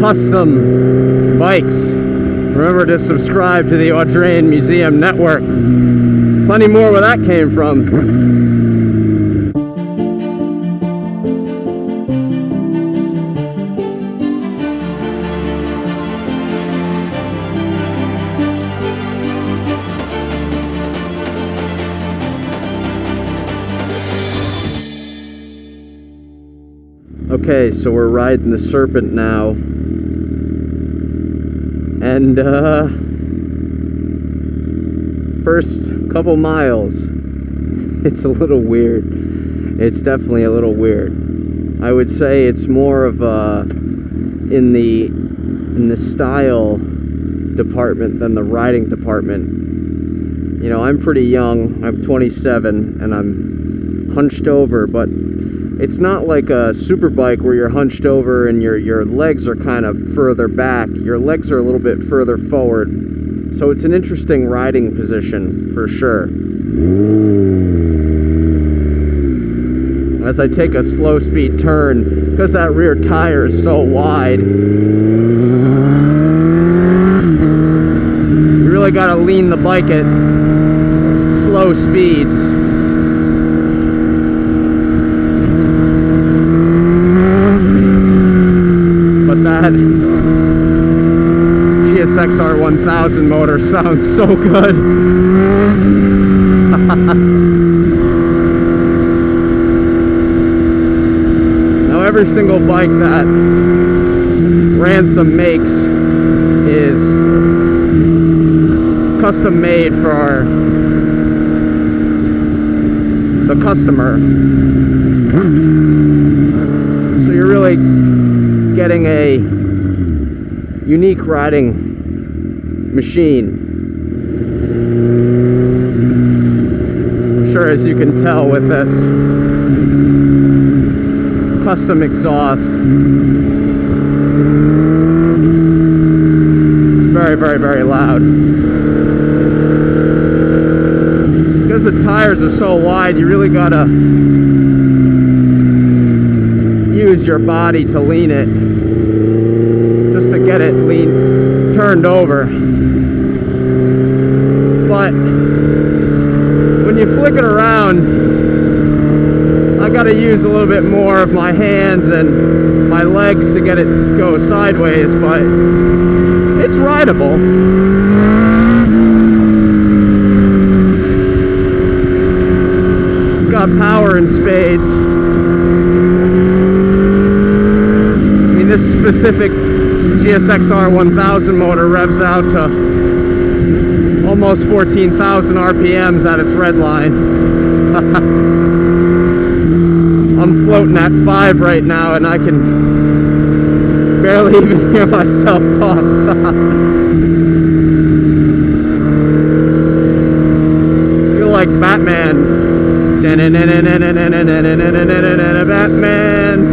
custom bikes. Remember to subscribe to the Audrain Museum Network. Plenty more where that came from. Okay, so we're riding the Serpent now, and first couple miles, it's a little weird. It's definitely a little weird. I would say it's more of in the style department than the riding department. You know, I'm pretty young. I'm 27, and I'm hunched over, but it's not like a super bike where you're hunched over and your legs are kind of further back. Your legs are a little bit further forward. So it's an interesting riding position for sure. As I take a slow speed turn, because that rear tire is so wide, you really got to lean the bike at slow speeds. That GSX-R 1000 motor sounds so good. Now every single bike that Ransom makes is custom made for the customer. So you're really getting a unique riding machine. I'm sure, as you can tell with this custom exhaust, it's very, very, very loud. Because the tires are so wide, you really gotta use your body to lean it, just to get it turned over. But when you flick it around, I gotta use a little bit more of my hands and my legs to get it to go sideways, but it's rideable. It's got power in spades. This specific GSX-R 1000 motor revs out to almost 14,000 RPMs at its red line. I'm floating at 5 right now, and I can barely even hear myself talk. I feel like Batman. Batman.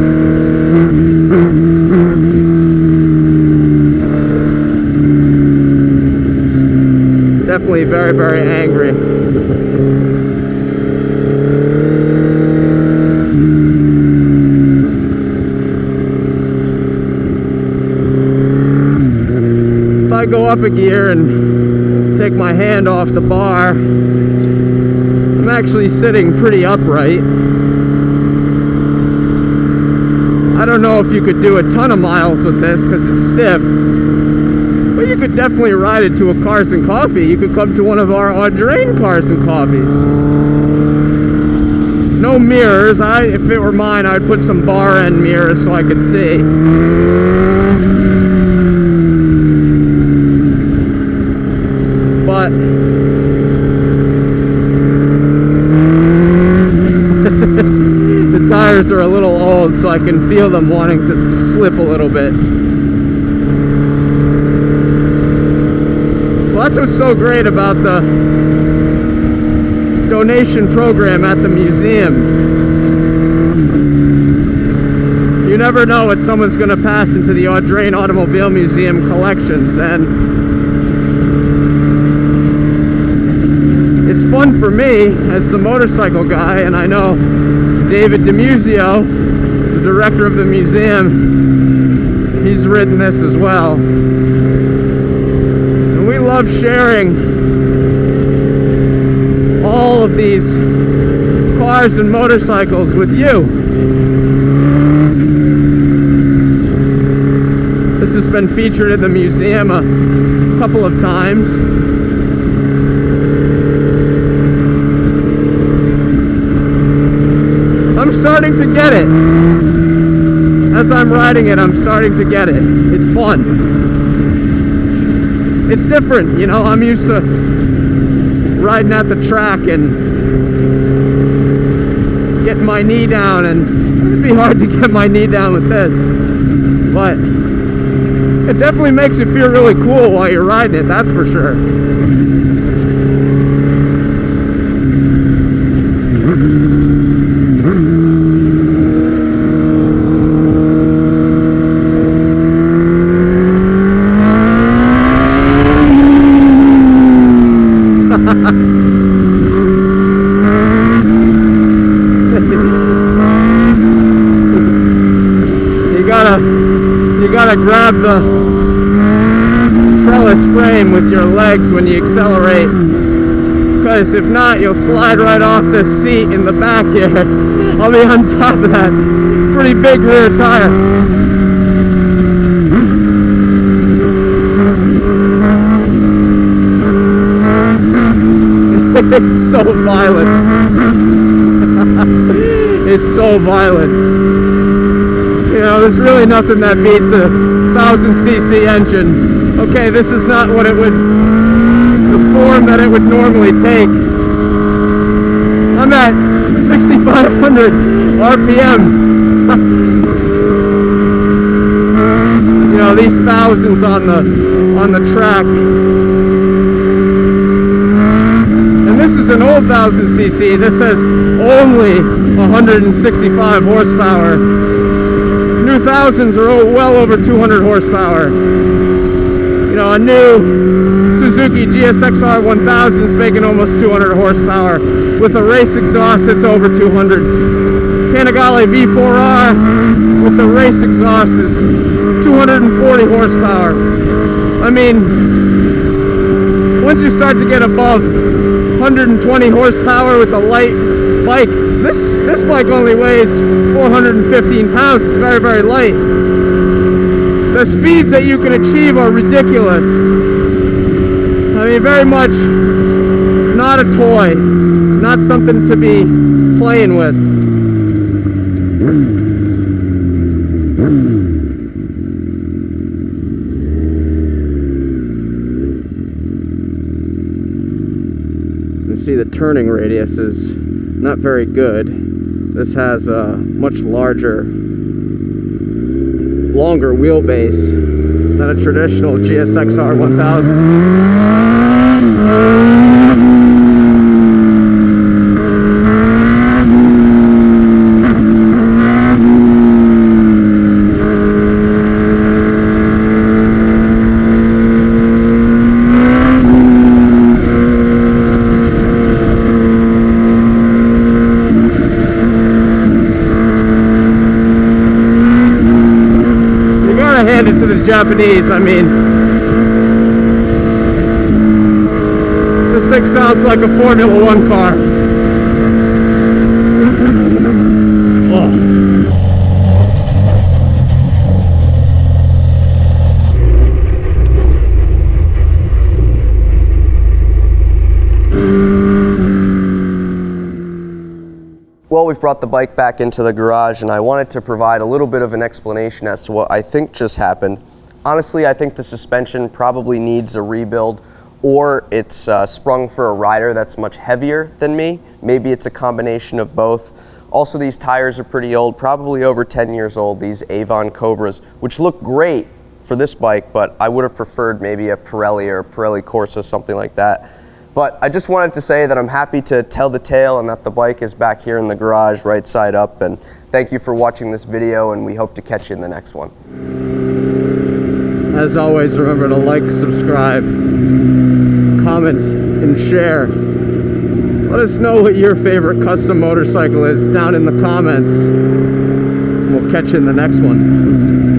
Definitely very, very angry. If I go up a gear and take my hand off the bar, I'm actually sitting pretty upright. I don't know if you could do a ton of miles with this because it's stiff, but you could definitely ride it to a Cars and Coffee. You could come to one of our Audrain Cars and Coffees. No mirrors. If it were mine, I'd put some bar end mirrors so I could see. But the tires are a little old, so I can feel them wanting to slip a little bit. Well, that's what's so great about the donation program at the museum. You never know what someone's going to pass into the Audrain Automobile Museum collections, and it's fun for me as the motorcycle guy, and I know David DiMuzio, the director of the museum, he's has ridden this as well. And we love sharing all of these cars and motorcycles with you. This has been featured in the museum a couple of times. I'm starting to get it. As I'm riding it, I'm starting to get it. It's fun. It's different, you know, I'm used to riding at the track and getting my knee down, and it'd be hard to get my knee down with this. But it definitely makes you feel really cool while you're riding it, that's for sure. You gotta grab the trellis frame with your legs when you accelerate, because if not, you'll slide right off this seat in the back here. I'll be on top of that pretty big rear tire. It's so violent. It's so violent. You know, there's really nothing that beats a 1000cc engine. Okay, this is not what it would, the form that it would normally take. I'm at 6,500 RPM. You know, these thousands on the track. And this is an old 1000cc. This has only 165 horsepower. New thousands are well over 200 horsepower. You know, a new Suzuki GSX-R 1000 is making almost 200 horsepower. With a race exhaust, it's over 200. Panigale V4R with the race exhaust is 240 horsepower. I mean, once you start to get above 120 horsepower with a light bike, this bike only weighs 415 pounds. It's very, very light. The speeds that you can achieve are ridiculous. I mean, very much not a toy, not something to be playing with. You see the turning radius is not very good. This has a much longer wheelbase than a traditional GSX-R 1000. Hand it to the Japanese. I mean, this thing sounds like a Formula One car. Oh. Well, we've brought the bike back into the garage, and I wanted to provide a little bit of an explanation as to what I think just happened. Honestly, I think the suspension probably needs a rebuild, or it's sprung for a rider that's much heavier than me. Maybe it's a combination of both. Also, these tires are pretty old, probably over 10 years old, these Avon Cobras, which look great for this bike, but I would have preferred maybe a Pirelli or Pirelli Corsa, something like that. But I just wanted to say that I'm happy to tell the tale and that the bike is back here in the garage right side up. And thank you for watching this video, and we hope to catch you in the next one. As always, remember to like, subscribe, comment, and share. Let us know what your favorite custom motorcycle is down in the comments. We'll catch you in the next one.